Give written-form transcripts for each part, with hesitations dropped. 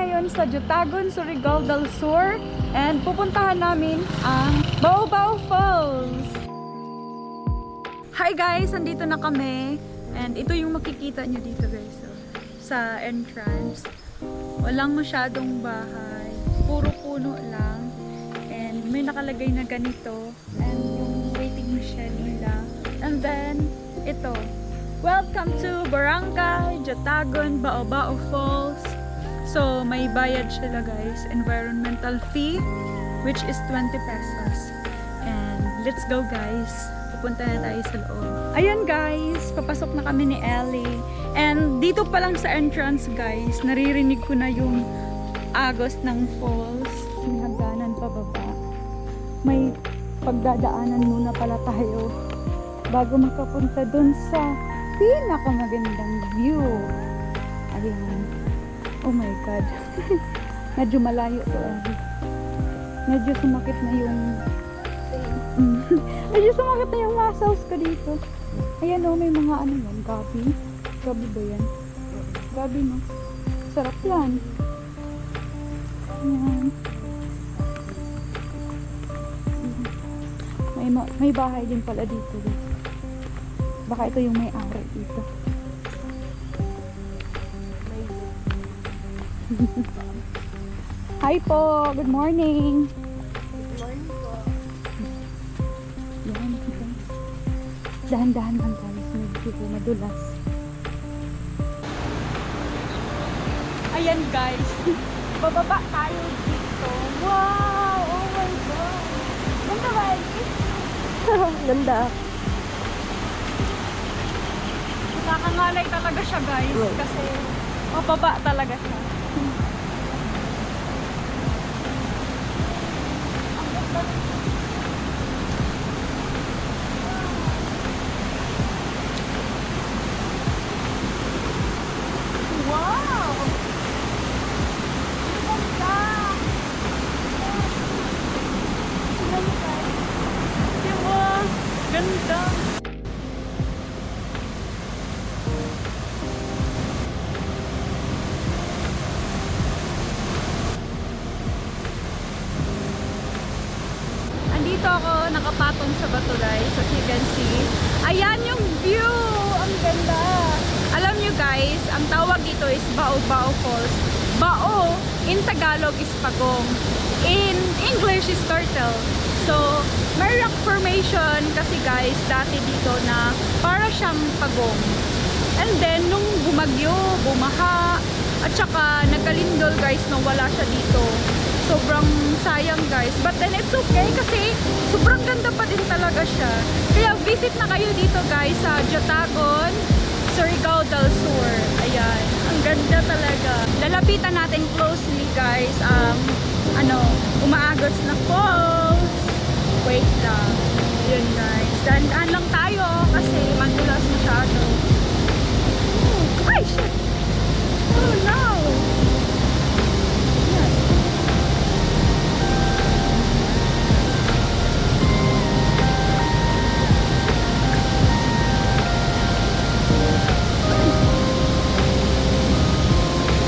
ngayon sa Jotagon, Surigao del Sur. And pupuntahan namin ang Baobao Falls. Hi guys! Andito na kami. And ito yung makikita nyo dito guys. So, sa entrance. Walang masyadong bahay. Puro puno lang. And may nakalagay na ganito. And yung waiting machine nila. And then, ito. Welcome to Barangay Jotagon, Baobao Falls. So, may bayad sila guys. Environmental fee, which is 20 pesos. And let's go guys. Pupunta na tayo sa loob. Ayan guys, papasok na kami ni Ellie. And dito pa lang sa entrance guys, naririnig ko na yung agos ng falls. May hagdanan pababa. May pagdadaanan muna pala tayo bago makapunta dun sa pinakamagandang view. Ayan. Oh my God. Medyo malayo to. Medyo sumakit na yung medyo sumakit na yung muscles ko dito. Ayan o, may mga ano yan. Gabi. Gabi ba yan? Gabi no? Sarap yan. Ayan. May bahay din pala dito. Baka ito yung may-ari dito. Hi po! Good morning! Good morning po. Yan, guys. Dahan-dahan lang guys. Medyo madulas. Ayan guys. Bababa tayo dito. Wow! Oh my God! Ganda ba? Ganda. Nakakangalay talaga siya guys. Kasi mababa talaga siya. Wow! Ganda! Diba? Ganda! Andito ako nakapatong sa Batulay, so you can see. Ayan yung view! Ang ganda! Alam nyo guys, ang tawag dito is Baobao Falls. Bao in Tagalog is pagong. In English is turtle. So, may rock formation kasi guys, dati dito na para siyang pagong. And then, nung bumagyo, bumaha, at saka nagkalindol guys, nung wala siya dito. Sobrang sayang guys. But then it's okay kasi sobrang ganda pa din talaga siya. Kaya visit na kayo dito guys sa Jotagon, Surigao del Sur. Ayan. Ang ganda talaga. Lalapitan natin closely guys ang umaagos na falls. Wait lang. Yun guys. Dahan-dahan lang tayo kasi madulas masyado. Oh, ay shit! Oh no!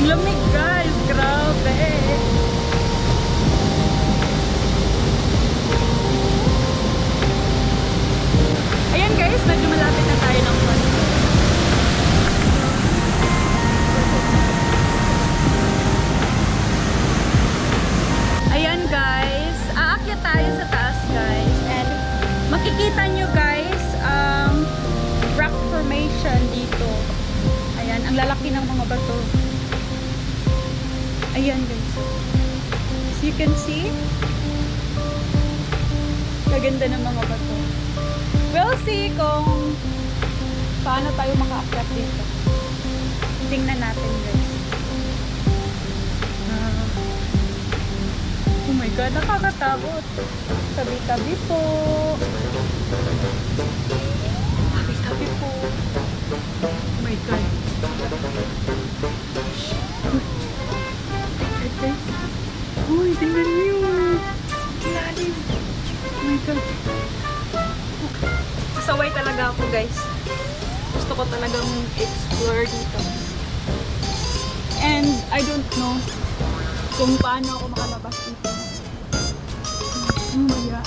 Lamig guys, grabe. Ayan guys, medyo malapit na tayo ng falls. Ayan guys, aakyat tayo sa taas guys. And makikita nyo guys ang rock formation dito. Ayan, ang lalaki ng mga bato. Ayan guys. As you can see, kaganda ng mga bato. We'll see kung paano tayo makaakyat dito. Tingnan natin guys. Oh my God, nakakatakot. Tabi-tabi po. Tabi-tabi po. Oh my God. Uy, tingnan niyo. Lalim. Oh my God. Saway talaga ako guys. Gusto ko talagang explore dito. And I don't know kung paano ako makalabas dito. Maya.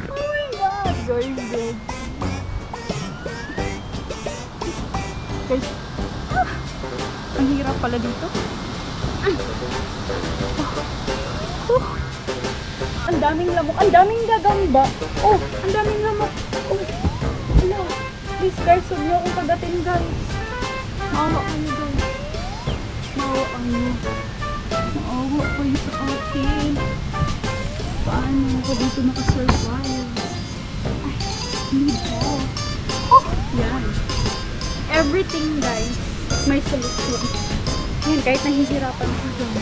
Oh my God! Going good. Guys, ang hirap pala dito. Ang daming lamok. Ang daming gagamba. Oh, ang daming lamok. Oh, hello. Please guys, huwag niyo akong kagatin guys. Maawa kayo guys. Maawa kayo. Maawa kayo sa akin. Paano ako dito nakasurvive? Ay, hindi ko. Oh, yan. Everything guys, may solution. Yan, kahit nahihirapan ko dyan.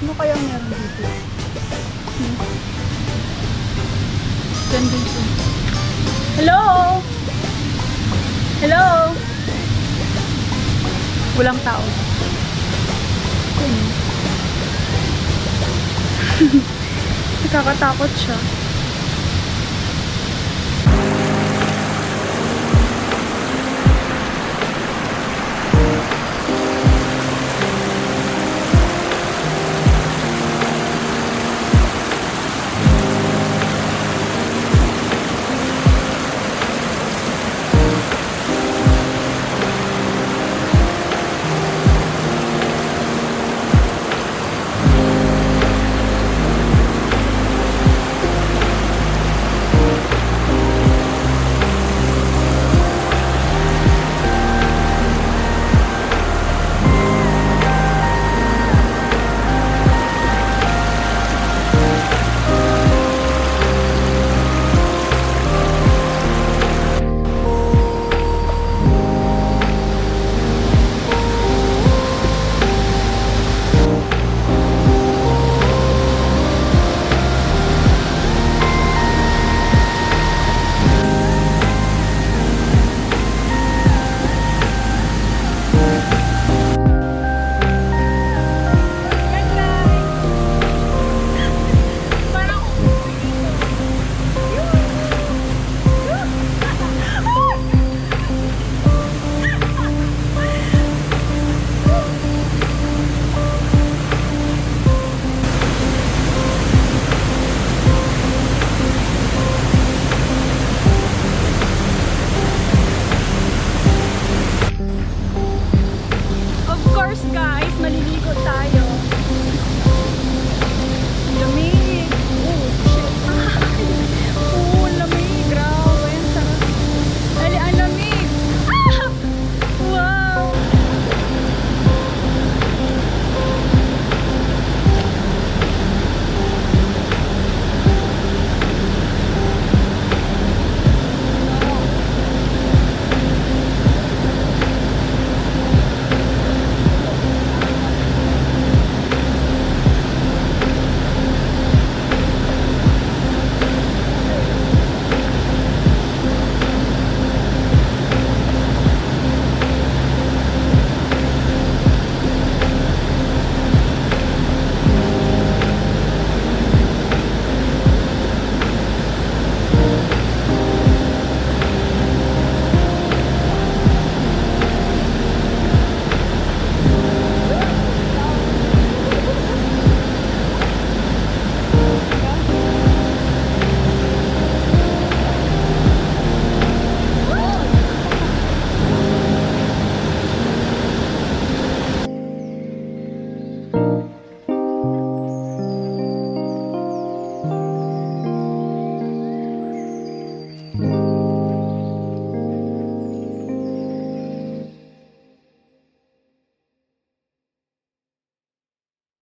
Ano kayang meron dito? Diyan dito. Hello? Hello? Walang tao. Nakakatakot siya.